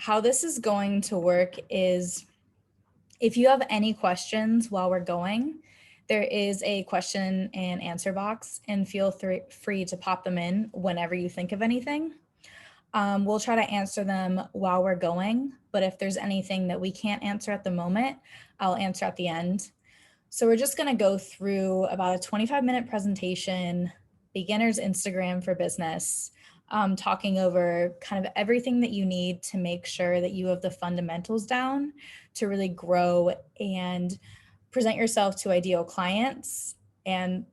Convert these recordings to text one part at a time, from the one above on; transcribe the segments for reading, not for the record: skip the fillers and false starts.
how this is going to work is if you have any questions while we're going, there is a question and answer box, and feel free to pop them in whenever you think of anything. We'll try to answer them while we're going, but if there's anything that we can't answer at the moment, I'll answer at the end. So we're just going to go through about a 25-minute presentation, beginner's Instagram for business, talking over kind of everything that you need to make sure that you have the fundamentals down to really grow and present yourself to ideal clients and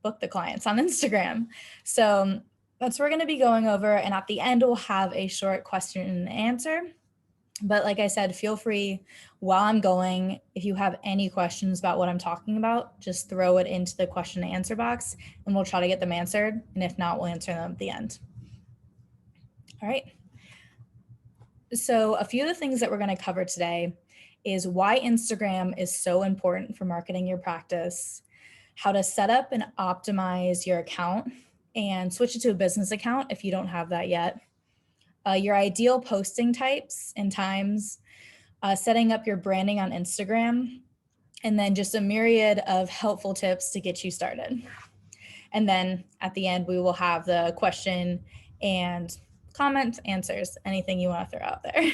book the clients on Instagram. So that's what we're going to be going over. And at the end, we'll have a short question and answer. But like I said, feel free while I'm going, if you have any questions about what I'm talking about, just throw it into the question and answer box and we'll try to get them answered. And if not, we'll answer them at the end. All right. So a few of the things that we're going to cover today is why Instagram is so important for marketing your practice, how to set up and optimize your account and switch it to a business account if you don't have that yet, your ideal posting types and times, setting up your branding on Instagram, and then just a myriad of helpful tips to get you started. And then at the end, we will have the question and comments, answers, anything you want to throw out there.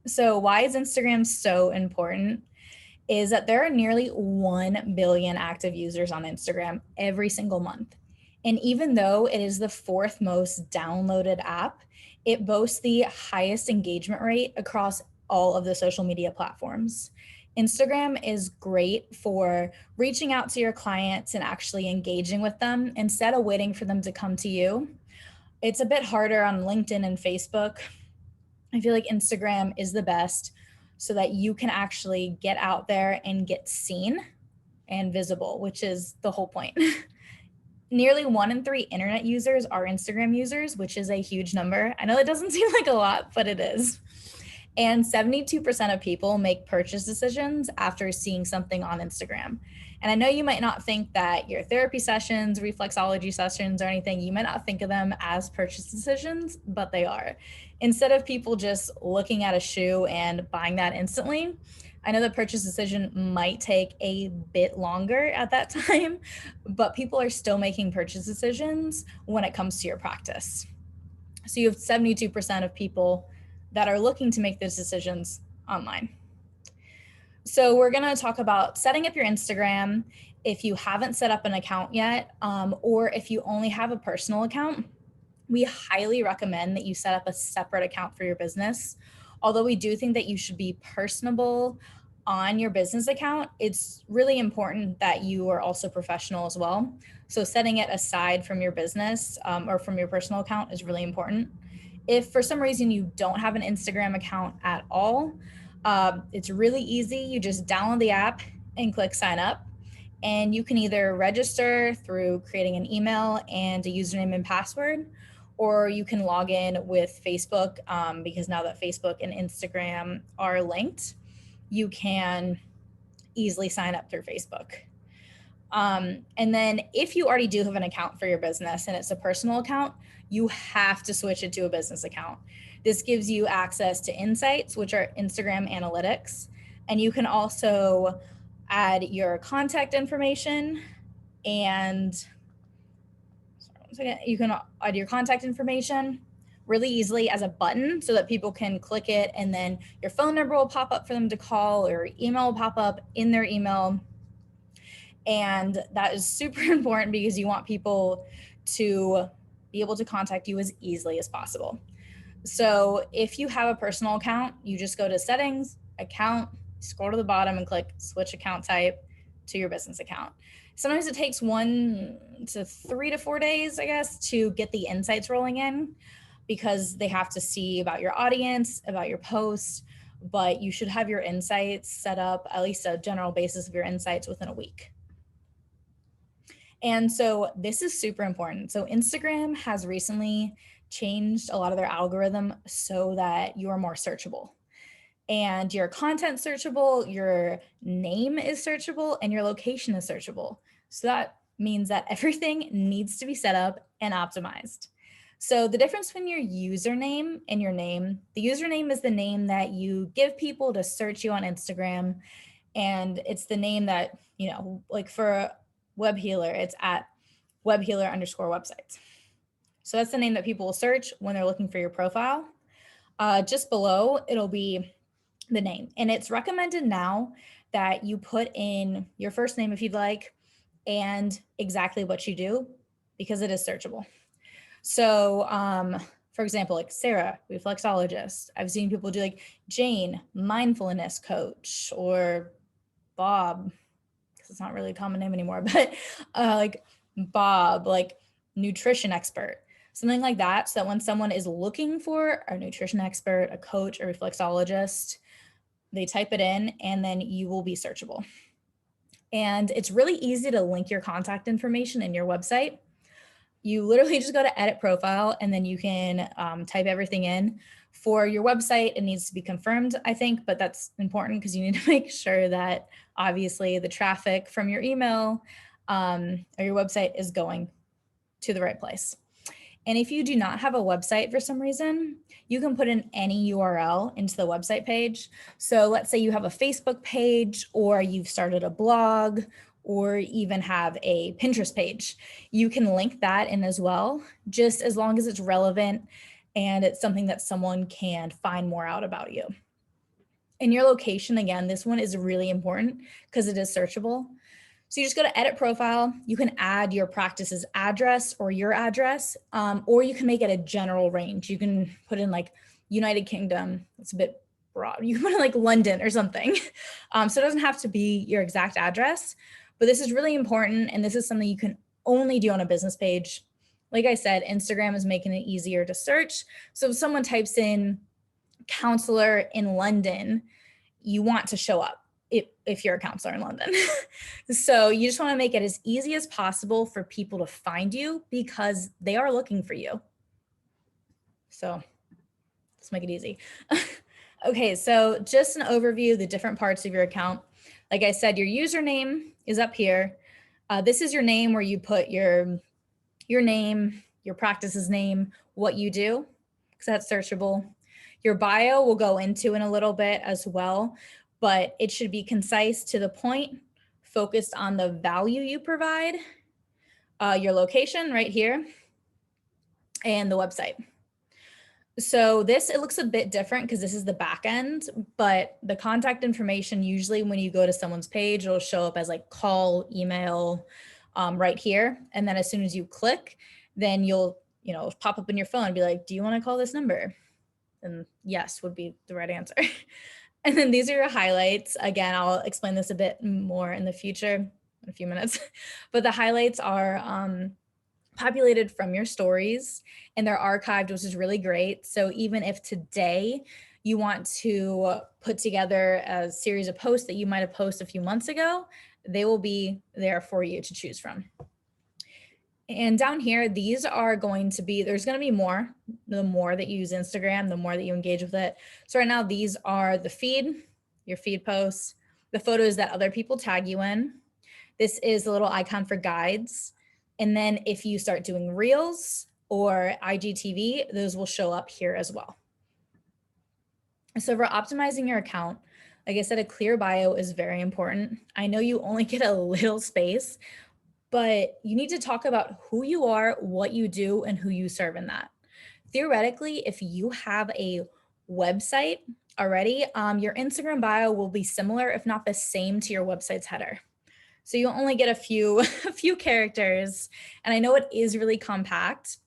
So why is Instagram so important is that there are nearly 1 billion active users on Instagram every single month. And even though it is the 4th most downloaded app, it boasts the highest engagement rate across all of the social media platforms. Instagram is great for reaching out to your clients and actually engaging with them instead of waiting for them to come to you. It's a bit harder on LinkedIn and Facebook. I feel like Instagram is the best so that you can actually get out there and get seen and visible, which is the whole point. Nearly 1 in 3 internet users are Instagram users, which is a huge number. I know it doesn't seem like a lot, but it is. And 72% of people make purchase decisions after seeing something on Instagram. And I know you might not think that your therapy sessions, reflexology sessions, or anything, you might not think of them as purchase decisions, but they are. Instead of people just looking at a shoe and buying that instantly, I know the purchase decision might take a bit longer at that time, but people are still making purchase decisions when it comes to your practice. So you have 72% of people that are looking to make those decisions online. So we're going to talk about setting up your Instagram if you haven't set up an account yet, or if you only have a personal account. We highly recommend that you set up a separate account for your business. Although we do think that you should be personable on your business account, it's really important that you are also professional as well. So setting it aside from your business or from your personal account is really important. If for some reason you don't have an Instagram account at all, it's really easy. You just download the app and click sign up. And you can either register through creating an email and a username and password, or you can log in with Facebook because now that Facebook and Instagram are linked, you can easily sign up through Facebook. And then if you already do have an account for your business and it's a personal account, you have to switch it to a business account. This gives you access to insights, which are Instagram analytics. And you can also add your contact information and you can add your contact information really easily as a button so that people can click it and then your phone number will pop up for them to call or email will pop up in their email. And that is super important because you want people to be able to contact you as easily as possible. So if you have a personal account, you just go to settings, account, scroll to the bottom and click switch account type to your business account. Sometimes it takes 1 to 3 to 4 days, I guess, to get the insights rolling in because they have to see about your audience, about your posts, but you should have your insights set up, at least a general basis of your insights within a week. And so this is super important. So Instagram has recently changed a lot of their algorithm so that you are more searchable. And your content searchable, your name is searchable, and your location is searchable. So that means that everything needs to be set up and optimized. So the difference between your username and your name, the username is the name that you give people to search you on Instagram. And it's the name that, like for WebHealer, it's at WebHealer_websites. So that's the name that people will search when they're looking for your profile. Just below, it'll be the name. And it's recommended now that you put in your first name if you'd like, and exactly what you do, because it is searchable. So, for example, like Sarah, reflexologist. I've seen people do like Jane, mindfulness coach, or Bob, because it's not really a common name anymore, but like Bob, like nutrition expert, something like that. So that when someone is looking for a nutrition expert, a coach, a reflexologist, they type it in and then you will be searchable. And it's really easy to link your contact information in your website. You literally just go to edit profile and then you can type everything in. For your website, it needs to be confirmed, I think, but that's important because you need to make sure that obviously the traffic from your email or your website is going to the right place. And if you do not have a website for some reason, you can put in any URL into the website page. So let's say you have a Facebook page, or you've started a blog, or even have a Pinterest page. You can link that in as well, just as long as it's relevant and it's something that someone can find more out about you. And your location, again, this one is really important because it is searchable. So you just go to edit profile. You can add your practice's address or your address, or you can make it a general range. You can put in like United Kingdom. It's a bit broad. You can put in like London or something. So it doesn't have to be your exact address, but this is really important. And this is something you can only do on a business page. Like I said, Instagram is making it easier to search. So if someone types in counselor in London, you want to show up if you're a counselor in London. So you just want to make it as easy as possible for people to find you because they are looking for you. So let's make it easy. Okay, so just an overview of the different parts of your account. Like I said, your username is up here. This is your name where you put your name, your practice's name, what you do, because that's searchable. Your bio we'll go into in a little bit as well, but it should be concise, to the point, focused on the value you provide, your location right here, and the website. So this, it looks a bit different because this is the back end, but the contact information, usually when you go to someone's page, it'll show up as like call, email, right here. And then as soon as you click, then you'll, pop up in your phone and be like, do you want to call this number? And yes would be the right answer. And then these are your highlights. Again, I'll explain this a bit more in the future, in a few minutes, but the highlights are populated from your stories and they're archived, which is really great. So even if today you want to put together a series of posts that you might have posted a few months ago, they will be there for you to choose from. And down here, these are going to be, there's going to be more. The more that you use Instagram, the more that you engage with it. So right now, these are the feed, your feed posts, the photos that other people tag you in. This is a little icon for guides. And then if you start doing Reels or IGTV, those will show up here as well. So for optimizing your account, like I said, a clear bio is very important. I know you only get a little space, but you need to talk about who you are, what you do, and who you serve in that. Theoretically, if you have a website already, your Instagram bio will be similar, if not the same, to your website's header. So you only get a few characters. And I know it is really compact,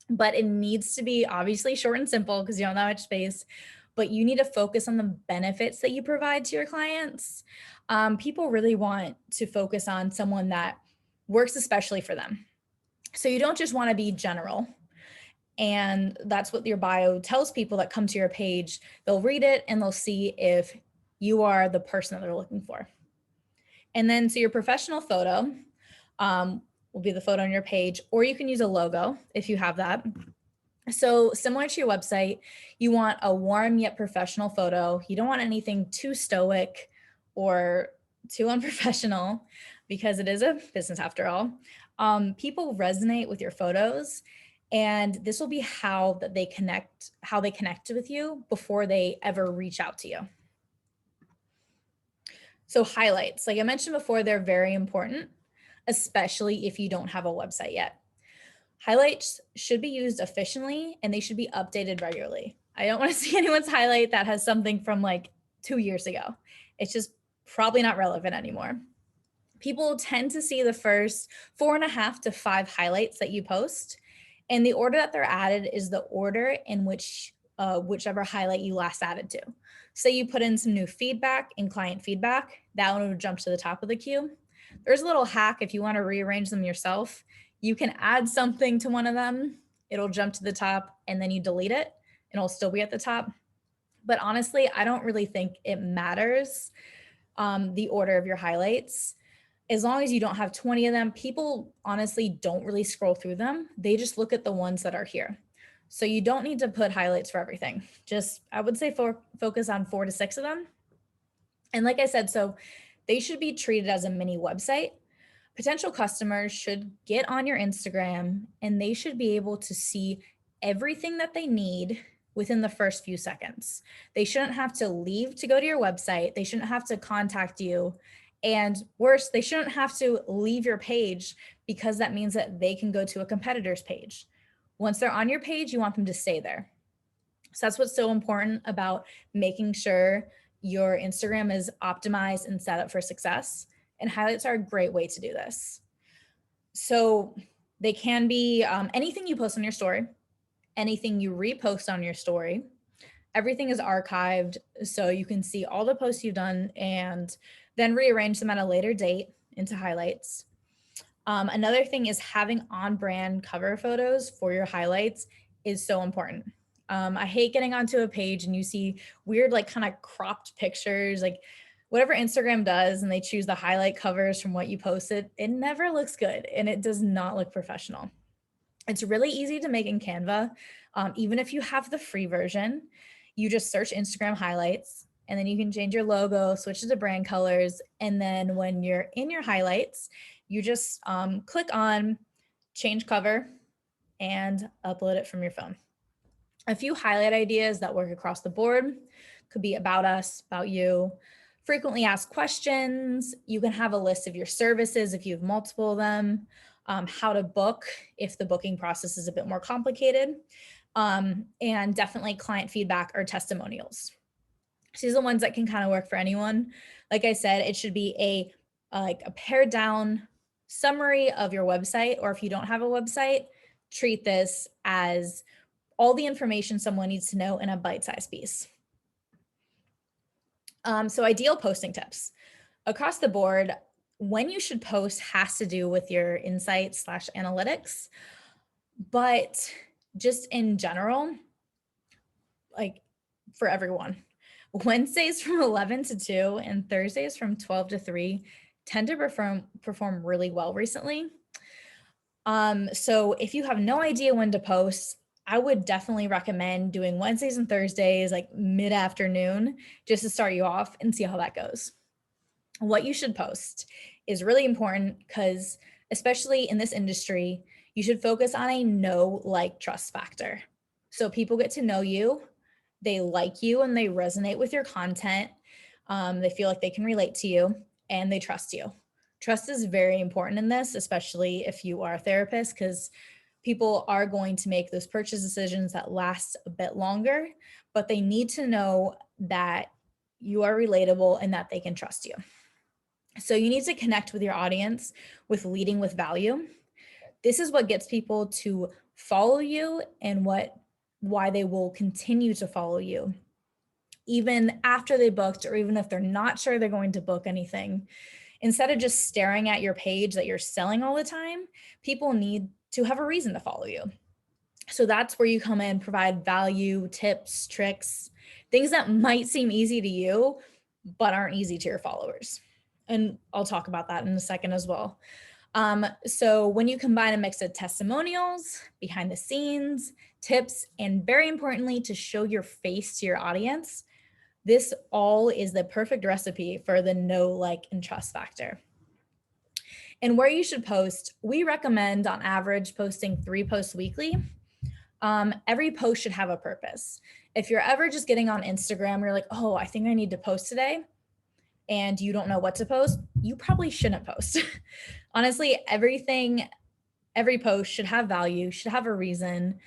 but it needs to be obviously short and simple because you don't have that much space. But you need to focus on the benefits that you provide to your clients. People really want to focus on someone that works especially for them. So you don't just want to be general. And that's what your bio tells people that come to your page. They'll read it and they'll see if you are the person that they're looking for. And then so your professional photo will be the photo on your page, or you can use a logo if you have that. So similar to your website, you want a warm yet professional photo. You don't want anything too stoic or too unprofessional because it is a business after all. People resonate with your photos And this will be how they connect with you before they ever reach out to you. So highlights, like I mentioned before, they're very important, especially if you don't have a website yet. Highlights should be used efficiently and they should be updated regularly. I don't want to see anyone's highlight that has something from like 2 years ago. It's just probably not relevant anymore. People tend to see the first 4.5 to 5 highlights that you post, and the order that they're added is the order in which whichever highlight you last added to. Say you put in some new feedback in client feedback, that one would jump to the top of the queue. There's a little hack if you want to rearrange them yourself. You can add something to one of them, it'll jump to the top, and then you delete it, and it'll still be at the top. But honestly, I don't really think it matters the order of your highlights. As long as you don't have 20 of them, people honestly don't really scroll through them. They just look at the ones that are here. So you don't need to put highlights for everything. Just, I would say focus on 4 to 6 of them. And like I said, so they should be treated as a mini website. Potential customers should get on your Instagram and they should be able to see everything that they need within the first few seconds. They shouldn't have to leave to go to your website. They shouldn't have to contact you. And worse, they shouldn't have to leave your page because that means that they can go to a competitor's page. Once they're on your page, you want them to stay there. So that's what's so important about making sure your Instagram is optimized and set up for success. And highlights are a great way to do this. So they can be anything you post on your story, anything you repost on your story. Everything is archived, so you can see all the posts you've done and then rearrange them at a later date into highlights. Another thing is having on-brand cover photos for your highlights is so important. I hate getting onto a page and you see weird, like kind of cropped pictures, like whatever Instagram does, and they choose the highlight covers from what you posted. It never looks good and it does not look professional. It's really easy to make in Canva. Even if you have the free version, you just search Instagram highlights and then you can change your logo, switch to the brand colors. And then when you're in your highlights, you just click on change cover and upload it from your phone. A few highlight ideas that work across the board could be about us, about you, frequently asked questions. You can have a list of your services if you have multiple of them, how to book if the booking process is a bit more complicated, and definitely client feedback or testimonials. So these are the ones that can kind of work for anyone. Like I said, it should be a pared down summary of your website, or if you don't have a website, treat this as all the information someone needs to know in a bite-sized piece. So ideal posting tips. Across the board, when you should post has to do with your insights / analytics, but just in general, like for everyone, Wednesdays from 11 to 2 and Thursdays from 12 to 3 tend to perform really well recently. So if you have no idea when to post, I would definitely recommend doing Wednesdays and Thursdays, like mid-afternoon, just to start you off and see how that goes. What you should post is really important because, especially in this industry, you should focus on a know, like, trust factor. So people get to know you, they like you, and they resonate with your content. They feel like they can relate to you, and they trust you. Trust is very important in this, especially if you are a therapist, because people are going to make those purchase decisions that last a bit longer, but they need to know that you are relatable and that they can trust you. So you need to connect with your audience with leading with value. This is what gets people to follow you and why they will continue to follow you, even after they booked, or even if they're not sure they're going to book anything. Instead of just staring at your page that you're selling all the time, people need to have a reason to follow you. So that's where you come in, provide value, tips, tricks, things that might seem easy to you, but aren't easy to your followers. And I'll talk about that in a second as well. So when you combine a mix of testimonials, behind the scenes, tips, and very importantly, to show your face to your audience, this all is the perfect recipe for the know, like, and trust factor. And where you should post, we recommend on average posting 3 posts weekly. Every post should have a purpose. If you're ever just getting on Instagram, you're like, oh, I think I need to post today, and you don't know what to post, you probably shouldn't post. Honestly, every post should have value, should have a reason.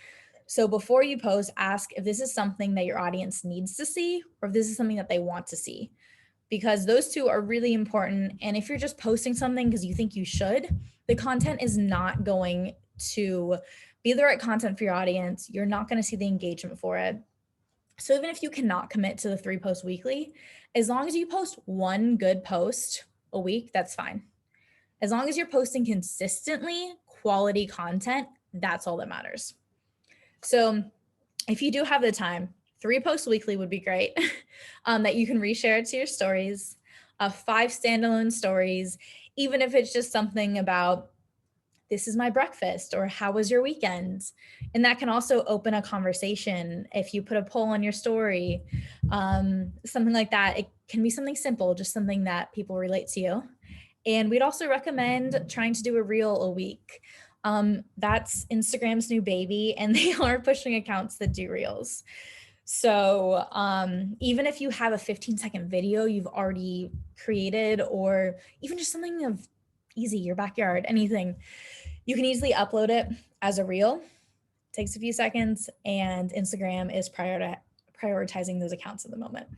So before you post, ask if this is something that your audience needs to see or if this is something that they want to see, because those two are really important. And if you're just posting something because you think you should, the content is not going to be the right content for your audience. You're not going to see the engagement for it. So even if you cannot commit to the 3 posts weekly, as long as you post one good post a week, that's fine. As long as you're posting consistently quality content, that's all that matters. So if you do have the time, 3 posts weekly would be great that you can reshare it to your stories, 5 standalone stories, even if it's just something about this is my breakfast or how was your weekend? And that can also open a conversation. If you put a poll on your story, something like that, it can be something simple, just something that people relate to you. And we'd also recommend trying to do a reel a week. That's Instagram's new baby, and they are pushing accounts that do reels. So even if you have a 15-second video you've already created, or even just something of easy, your backyard, anything, you can easily upload it as a reel. It takes a few seconds, and Instagram is prioritizing those accounts at the moment.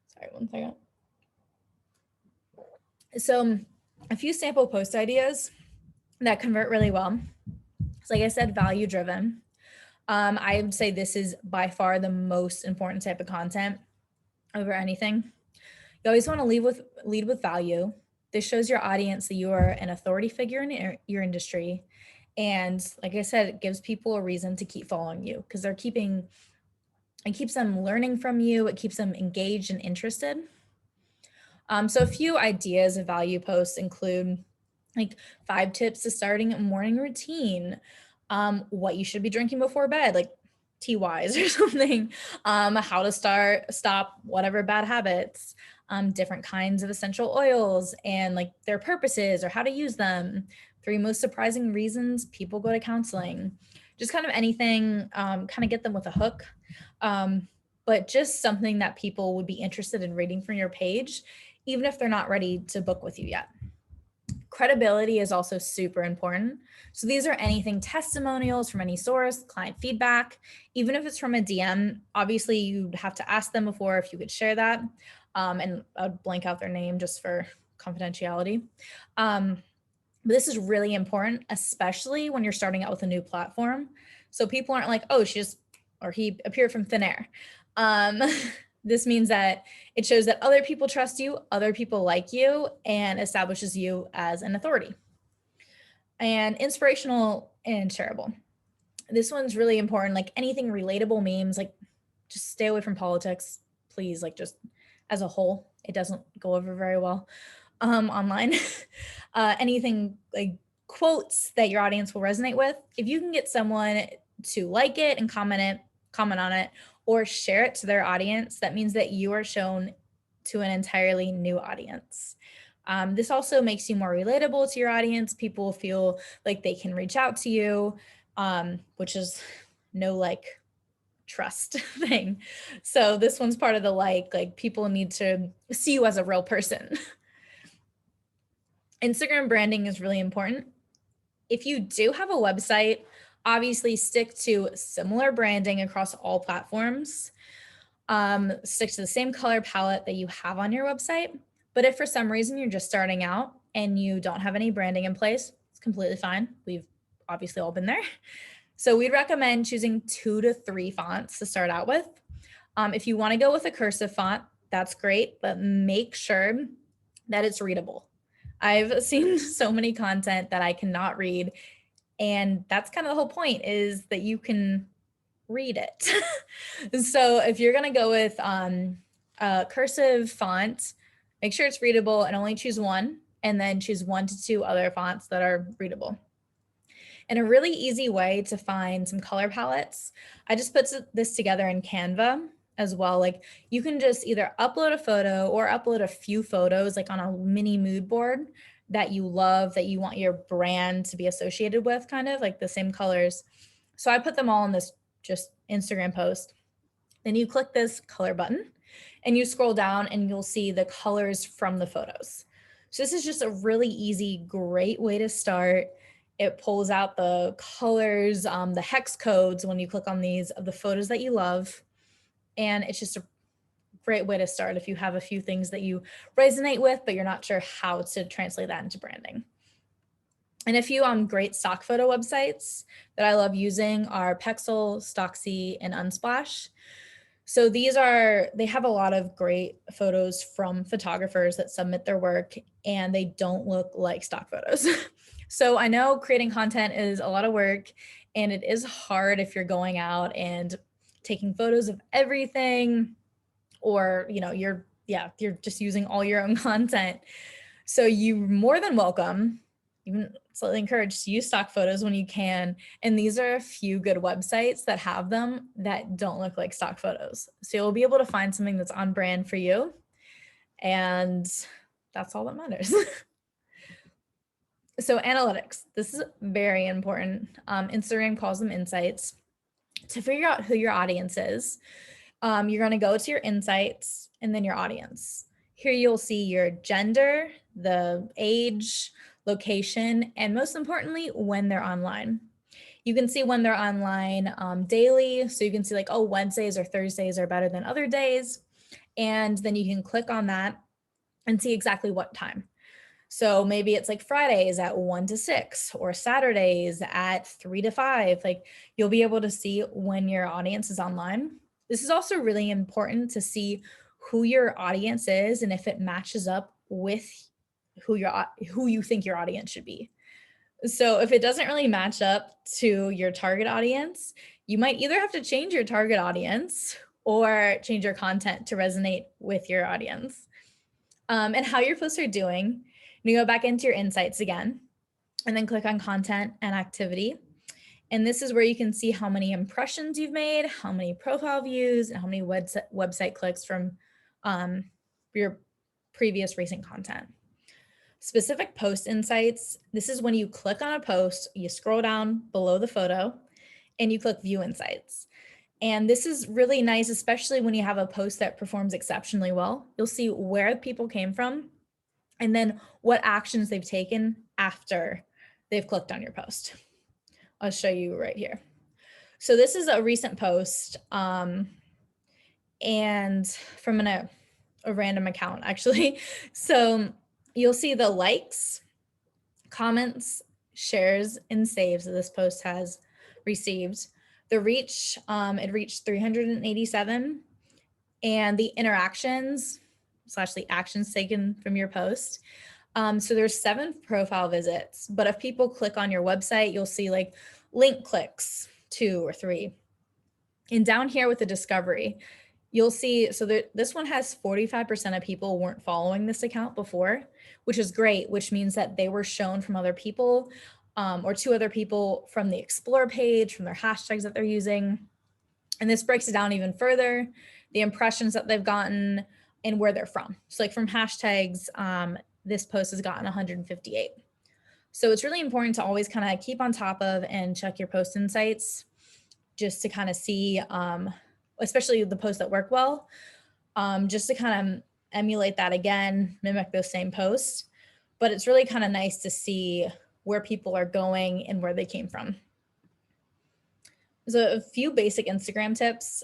Sorry, one second. So a few sample post ideas that convert really well. So like I said, value driven. I would say this is by far the most important type of content over anything. You always want to lead with value. This shows your audience that you are an authority figure in your industry. And like I said, it gives people a reason to keep following you because it keeps them learning from you. It keeps them engaged and interested. So a few ideas of value posts include like 5 tips to starting a morning routine, what you should be drinking before bed, like tea wise or something, how to stop whatever bad habits, different kinds of essential oils and like their purposes or how to use them, 3 most surprising reasons people go to counseling, just kind of anything, kind of get them with a hook. But just something that people would be interested in reading from your page, even if they're not ready to book with you yet. Credibility is also super important. So these are anything testimonials from any source, client feedback, even if it's from a DM, obviously you'd have to ask them before if you could share that. And I'd blank out their name just for confidentiality. But this is really important, especially when you're starting out with a new platform. So people aren't like, oh, he appeared from thin air. This means that it shows that other people trust you, other people like you, and establishes you as an authority. And inspirational and shareable. This one's really important, like anything relatable memes, like just stay away from politics, please, like just as a whole, it doesn't go over very well online. Anything like quotes that your audience will resonate with. If you can get someone to like it and comment on it, or share it to their audience, that means that you are shown to an entirely new audience. This also makes you more relatable to your audience. People feel like they can reach out to you, which is no like trust thing. So this one's part of the like people need to see you as a real person. Instagram branding is really important. If you do have a website, obviously stick to similar branding across all platforms. Stick to the same color palette that you have on your website. But if for some reason you're just starting out and you don't have any branding in place, it's completely fine. We've obviously all been there. So we'd recommend choosing 2 to 3 fonts to start out with. If you want to go with a cursive font, that's great, but make sure that it's readable. I've seen so many content that I cannot read, and that's kind of the whole point, is that you can read it. So if you're going to go with a cursive font, make sure it's readable and only choose one, and then choose 1 to 2 other fonts that are readable. And a really easy way to find some color palettes, I just put this together in Canva as well. Like you can just either upload a photo or upload a few photos like on a mini mood board that you love, that you want your brand to be associated with, kind of like the same colors. So I put them all in this just Instagram post. Then you click this color button and you scroll down and you'll see the colors from the photos. So this is just a really easy, great way to start. It pulls out the colors, the hex codes when you click on these of the photos that you love. And it's just a great way to start if you have a few things that you resonate with, but you're not sure how to translate that into branding. And a few great stock photo websites that I love using are Pexel, Stocksy, and Unsplash. So they have a lot of great photos from photographers that submit their work, and they don't look like stock photos. So I know creating content is a lot of work, and it is hard if you're going out and taking photos of everything, or you're just using all your own content. So you're more than welcome, even slightly encouraged, to use stock photos when you can. And these are a few good websites that have them that don't look like stock photos. So you'll be able to find something that's on brand for you. And that's all that matters. So analytics, this is very important. Instagram calls them insights. To figure out who your audience is, you're going to go to your insights and then your audience. Here you'll see your gender, the age, location, and most importantly, when they're online. You can see when they're online daily. So you can see like, oh, Wednesdays or Thursdays are better than other days. And then you can click on that and see exactly what time. So maybe it's like Fridays at 1 to 6 or Saturdays at 3 to 5. Like, you'll be able to see when your audience is online. This is also really important to see who your audience is and if it matches up with who you think your audience should be. So if it doesn't really match up to your target audience, you might either have to change your target audience or change your content to resonate with your audience. And how your posts are doing. You go back into your insights again and then click on content and activity. And this is where you can see how many impressions you've made, how many profile views, and how many website clicks from your previous recent content. Specific post insights. This is when you click on a post, you scroll down below the photo and you click view insights. And this is really nice, especially when you have a post that performs exceptionally well. You'll see where people came from and then what actions they've taken after they've clicked on your post. I'll show you right here. So this is a recent post and from a random account, actually. So you'll see the likes, comments, shares, and saves that this post has received. The reach, it reached 387, and the interactions / the actions taken from your post. So there's 7 profile visits, but if people click on your website, you'll see like link clicks, 2 or 3. And down here with the discovery, you'll see, so this one has 45% of people weren't following this account before, which is great, which means that they were shown from other people or to other people from the Explore page, from their hashtags that they're using. And this breaks it down even further, the impressions that they've gotten and where they're from. So like from hashtags, this post has gotten 158. So it's really important to always kind of keep on top of and check your post insights just to kind of see, especially the posts that work well, just to kind of emulate that again, mimic those same posts. But it's really kind of nice to see where people are going and where they came from. So a few basic Instagram tips.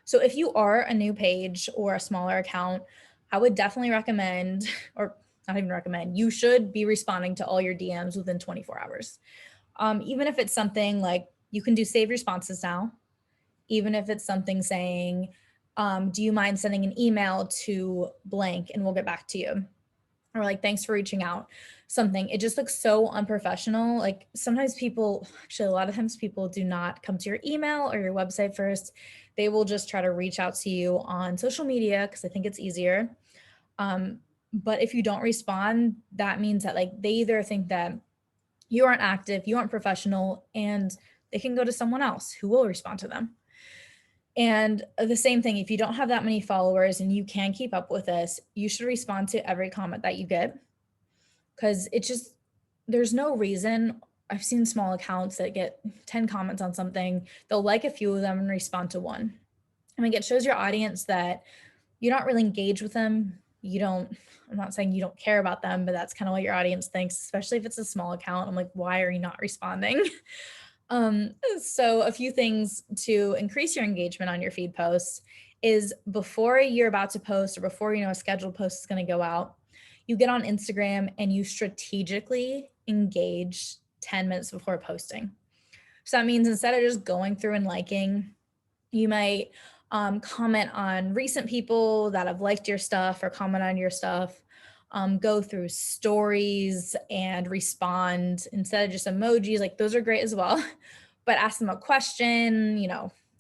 So if you are a new page or a smaller account, I would definitely recommend, or not even recommend, you should be responding to all your DMs within 24 hours. Even if it's something like you can do save responses now, even if it's something saying, do you mind sending an email to blank and we'll get back to you? Or like, thanks for reaching out, something. It just looks so unprofessional. Like sometimes people, actually a lot of times people do not come to your email or your website first. They will just try to reach out to you on social media because I think it's easier. But if you don't respond, that means that like they either think that you aren't active, you aren't professional, and they can go to someone else who will respond to them. And the same thing, if you don't have that many followers and you can keep up with this, you should respond to every comment that you get, because there's no reason I've seen small accounts that get 10 comments on something. They'll like a few of them and respond to one. I mean, it shows your audience that you're not really engaged with them. I'm not saying you don't care about them, but that's kind of what your audience thinks, especially if it's a small account. I'm like, why are you not responding? So a few things to increase your engagement on your feed posts is before you're about to post or before you know a scheduled post is going to go out, you get on Instagram and you strategically engage 10 minutes before posting. So that means instead of just going through and liking, you might comment on recent people that have liked your stuff or comment on your stuff. Go through stories and respond instead of just emojis. Like those are great as well, but ask them a question,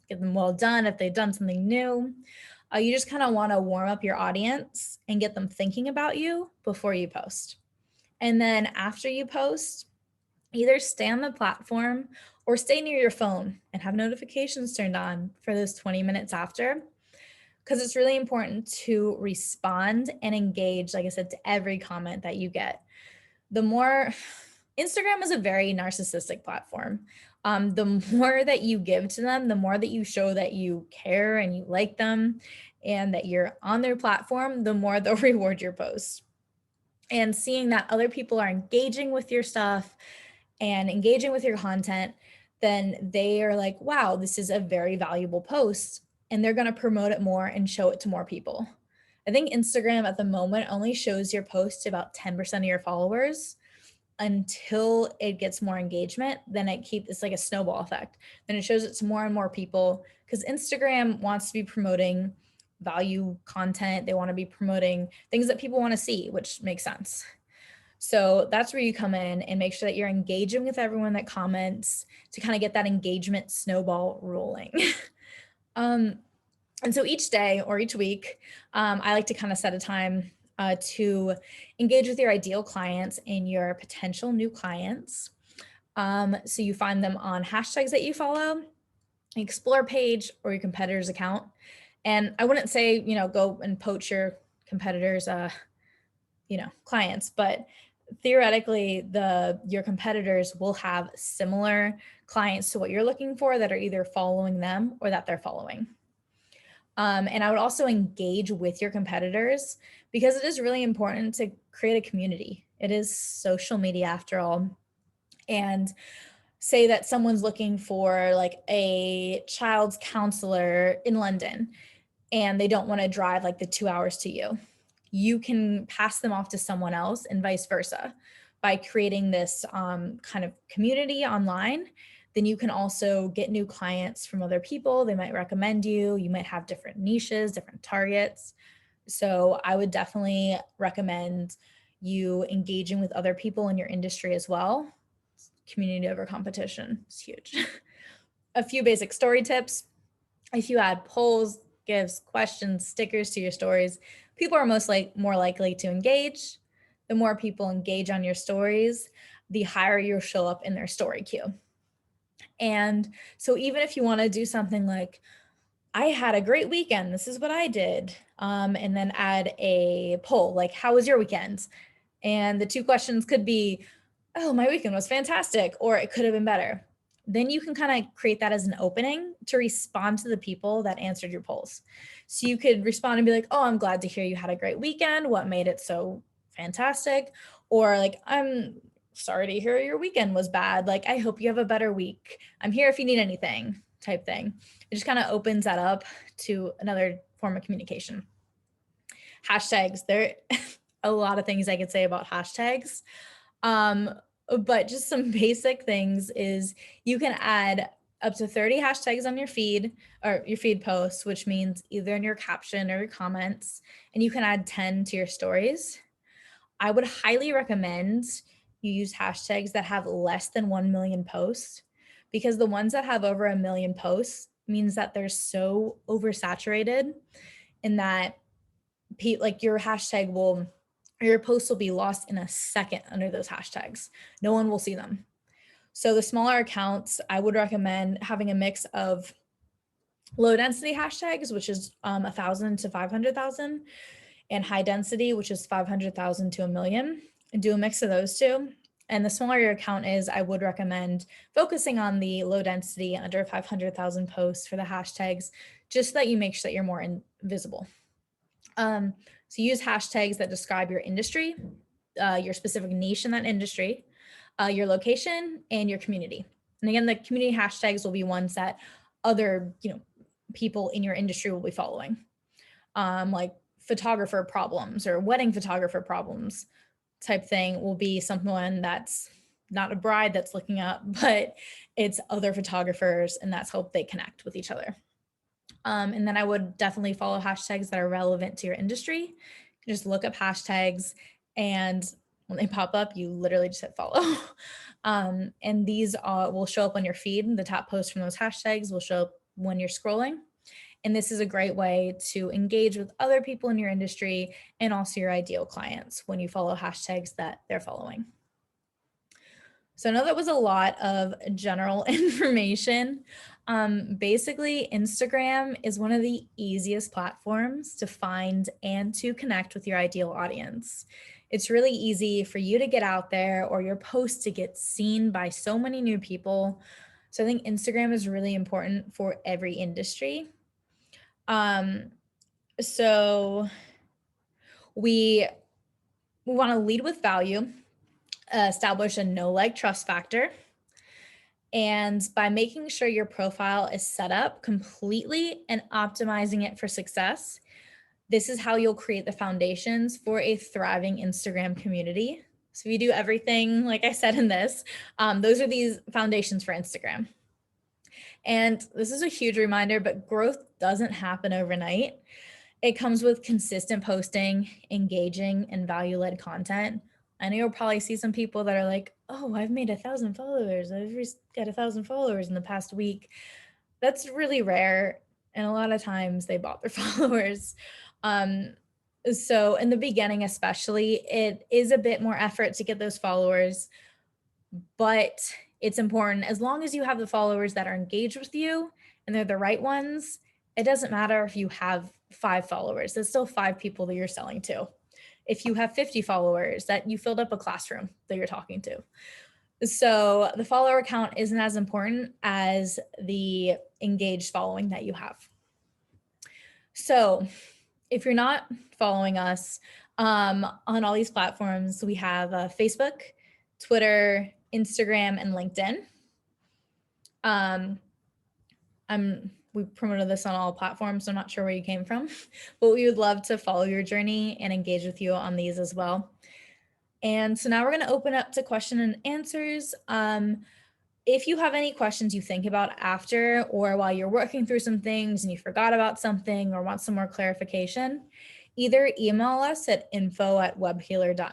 get them well done if they've done something new. You just kind of want to warm up your audience and get them thinking about you before you post. And then after you post, either stay on the platform or stay near your phone and have notifications turned on for those 20 minutes after, because it's really important to respond and engage, like I said, to every comment that you get. Instagram is a very narcissistic platform. The more that you give to them, the more that you show that you care and you like them and that you're on their platform, the more they'll reward your posts. And seeing that other people are engaging with your stuff and engaging with your content, then they are like, wow, this is a very valuable post. And they're going to promote it more and show it to more people. I think Instagram at the moment only shows your post to about 10% of your followers until it gets more engagement. Then it's like a snowball effect. Then it shows it to more and more people because Instagram wants to be promoting value content. They want to be promoting things that people want to see, which makes sense. So that's where you come in and make sure that you're engaging with everyone that comments to kind of get that engagement snowball rolling. And so each day or each week, I like to kind of set a time to engage with your ideal clients and your potential new clients. So you find them on hashtags that you follow, explore page, or your competitor's account. And I wouldn't say, go and poach your competitors' clients, but theoretically your competitors will have similar clients to what you're looking for that are either following them or that they're following. And I would also engage with your competitors because it is really important to create a community. It is social media after all. And say that someone's looking for like a child's counselor in London and they don't want to drive like the 2 hours to you. You can pass them off to someone else and vice versa. By creating this kind of community online, then you can also get new clients from other people. They might recommend you. You might have different niches, different targets. So I would definitely recommend you engaging with other people in your industry as well. Community over competition is huge. A few basic story tips. If you add polls, gifts, questions, stickers to your stories, people are more likely to engage. The more people engage on your stories, the higher you'll show up in their story queue. And so even if you want to do something like, I had a great weekend, this is what I did, and then add a poll, like, how was your weekend? And the two questions could be, oh, my weekend was fantastic, or it could have been better. Then you can kind of create that as an opening to respond to the people that answered your polls. So you could respond and be like, oh, I'm glad to hear you had a great weekend. What made it so fantastic? Or like, I'm sorry to hear your weekend was bad. Like, I hope you have a better week. I'm here if you need anything, type thing. It just kind of opens that up to another form of communication. Hashtags, there are a lot of things I could say about hashtags. But just some basic things is you can add up to 30 hashtags on your feed or your feed posts, which means either in your caption or your comments, and you can add 10 to your stories. I would highly recommend you use hashtags that have less than 1 million posts, because the ones that have over 1 million posts means that they're so oversaturated and that like your posts will be lost in a second under those hashtags. No one will see them. So the smaller accounts, I would recommend having a mix of low density hashtags, which is 1,000 to 500,000, and high density, which is 500,000 to 1 million, and do a mix of those two. And the smaller your account is, I would recommend focusing on the low density under 500,000 posts for the hashtags, just so that you make sure that you're more visible. So use hashtags that describe your industry, your specific niche in that industry, your location, and your community. And again, the community hashtags will be ones that other, people in your industry will be following, like photographer problems or wedding photographer problems type thing will be someone that's not a bride that's looking up, but it's other photographers, and that's how they connect with each other. And then I would definitely follow hashtags that are relevant to your industry. Just look up hashtags, and when they pop up, you literally just hit follow. And these will show up on your feed. The top posts from those hashtags will show up when you're scrolling. And this is a great way to engage with other people in your industry and also your ideal clients when you follow hashtags that they're following. So I know that was a lot of general information. Basically, Instagram is one of the easiest platforms to find and to connect with your ideal audience. It's really easy for you to get out there or your post to get seen by so many new people. So I think Instagram is really important for every industry. So we want to lead with value, establish a know, like, trust factor. And by making sure your profile is set up completely and optimizing it for success, this is how you'll create the foundations for a thriving Instagram community. So if you do everything, like I said in this, those are these foundations for Instagram. And this is a huge reminder, but growth doesn't happen overnight. It comes with consistent posting, engaging, and value-led content. I know you'll probably see some people that are like, oh, I've made 1,000 followers. I've got 1,000 followers in the past week. That's really rare. And a lot of times they bought their followers. So in the beginning, especially, it is a bit more effort to get those followers, but it's important. As long as you have the followers that are engaged with you and they're the right ones, it doesn't matter if you have 5 followers. There's still 5 people that you're selling to. If you have 50 followers, that you filled up a classroom that you're talking to. So the follower count isn't as important as the engaged following that you have. So if you're not following us on all these platforms, we have Facebook, Twitter, Instagram, and LinkedIn. We promoted this on all platforms, so I'm not sure where you came from, but we would love to follow your journey and engage with you on these as well. And so now we're going to open up to question and answers. If you have any questions you think about after or while you're working through some things and you forgot about something or want some more clarification, either email us at info@webhealer.net